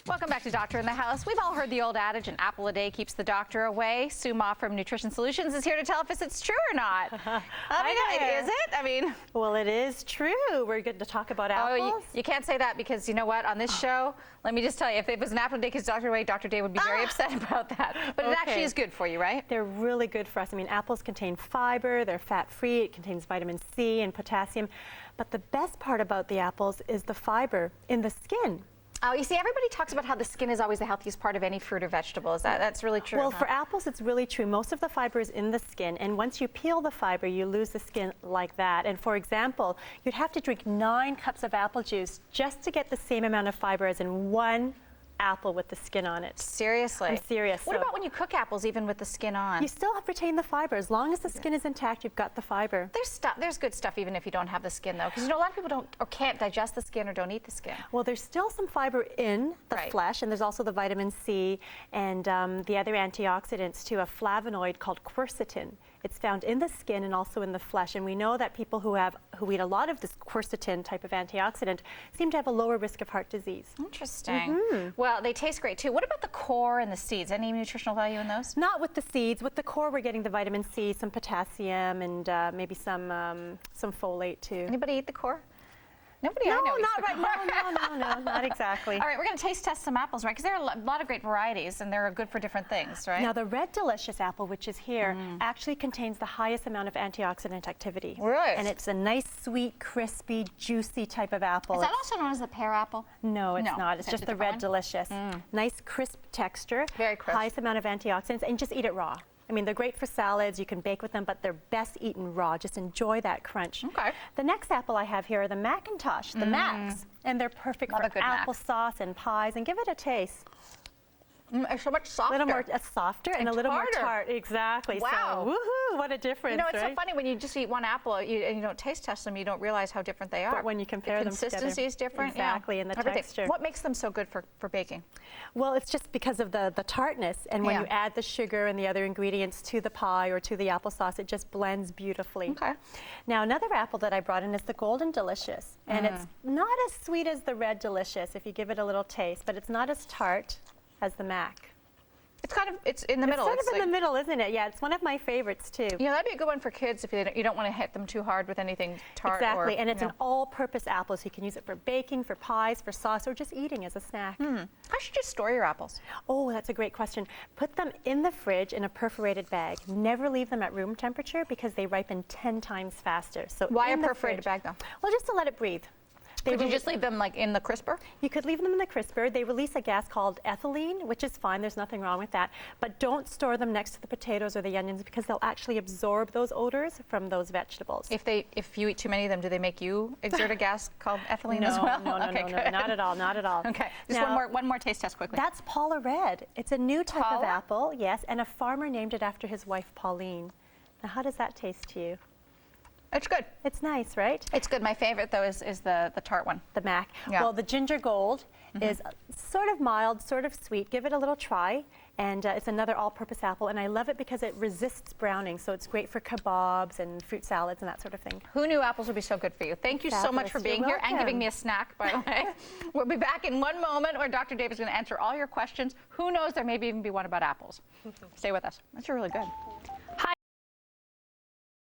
Welcome back to Doctor in the House. We've all heard the old adage, an apple a day keeps the doctor away. Sue Mah from Nutrition Solutions is here to tell us if it's true or not. Is it? Well, it is true. We're good to talk about apples. Oh, you can't say that because you know what? On this show, let me just tell you, if it was an apple a day keeps the doctor away, Dr. Day would be very upset about that. But it actually is good for you, right? They're really good for us. I mean, apples contain fiber, they're fat-free, it contains vitamin C and potassium. But the best part about the apples is the fiber in the skin. Oh, you see, everybody talks about how the skin is always the healthiest part of any fruit or vegetable. That's really true? Well, for apples, it's really true. Most of the fiber is in the skin, and once you peel the fiber, you lose the skin like that. And for example, you'd have to drink 9 cups of apple juice just to get the same amount of fiber as in 1 apple with the skin on it. Seriously? I'm serious. What about when you cook apples even with the skin on? You still retain the fiber. As long as the skin is intact, you've got the fiber. There's good stuff even if you don't have the skin though, because you know a lot of people don't or can't digest the skin or don't eat the skin. Well, there's still some fiber in the flesh, and there's also the vitamin C and the other antioxidants too, a flavonoid called quercetin. It's found in the skin and also in the flesh, and we know that people who eat a lot of this quercetin type of antioxidant seem to have a lower risk of heart disease. Interesting. Well, they taste great too. What about the core and the seeds? Any nutritional value in those? Not with the seeds. With the core, we're getting the vitamin C, some potassium, and maybe some folate too. Anybody eat the core? Nobody no, I know eats not the right. No, not exactly. All right, we're going to taste test some apples, right? Because there are a lot of great varieties, and they're good for different things, right? Now, the Red Delicious apple, which is here, actually contains the highest amount of antioxidant activity. Really? And it's a nice, sweet, crispy, juicy type of apple. Is that also known as the pear apple? No, it's not. It's just the Red Delicious. Nice, crisp texture. Very crisp. Highest amount of antioxidants, and just eat it raw. I mean, they're great for salads, you can bake with them, but they're best eaten raw. Just enjoy that crunch. Okay. The next apple I have here are the Macintosh, the Macs, and they're perfect for applesauce and pies, and give it a taste. It's so much softer. A little more softer and a little more tart. Exactly. Wow. So, woohoo, what a difference, You know, it's right? so funny when you just eat one apple and you don't taste test them, you don't realize how different they are. But when you compare them together. The consistency is different. Exactly, and the texture. What makes them so good for baking? Well, it's just because of the tartness, and when you add the sugar and the other ingredients to the pie or to the applesauce, it just blends beautifully. Okay. Now, another apple that I brought in is the Golden Delicious, and it's not as sweet as the Red Delicious if you give it a little taste, but it's not as tart as the Mac. It's in the middle. It's sort of in the middle, isn't it? Yeah, it's one of my favorites too. You know, that'd be a good one for kids if you don't want to hit them too hard with anything tart. Exactly, and it's an all-purpose apple, so you can use it for baking, for pies, for sauce, or just eating as a snack. How should you store your apples? Oh, that's a great question. Put them in the fridge in a perforated bag. Never leave them at room temperature because they ripen 10 times faster. So why a perforated bag though? Well, just to let it breathe. Could you just leave them like in the crisper? You could leave them in the crisper. They release a gas called ethylene, which is fine. There's nothing wrong with that. But don't store them next to the potatoes or the onions because they'll actually absorb those odors from those vegetables. If you eat too many of them, do they make you exert a gas called ethylene as well? No, not at all, not at all. Okay, just one more taste test quickly. That's Paula Red. It's a new type of apple, yes, and a farmer named it after his wife, Pauline. Now, how does that taste to you? It's good. It's nice, right? It's good. My favorite, though, is the tart one. The Mac. Yeah. Well, the Ginger Gold is sort of mild, sort of sweet. Give it a little try. And it's another all-purpose apple. And I love it because it resists browning. So it's great for kebabs and fruit salads and that sort of thing. Who knew apples would be so good for you? Thank you so much for being here and giving me a snack, by the way. We'll be back in one moment where Dr. Dave is going to answer all your questions. Who knows, there may even be one about apples. Stay with us. That's really good.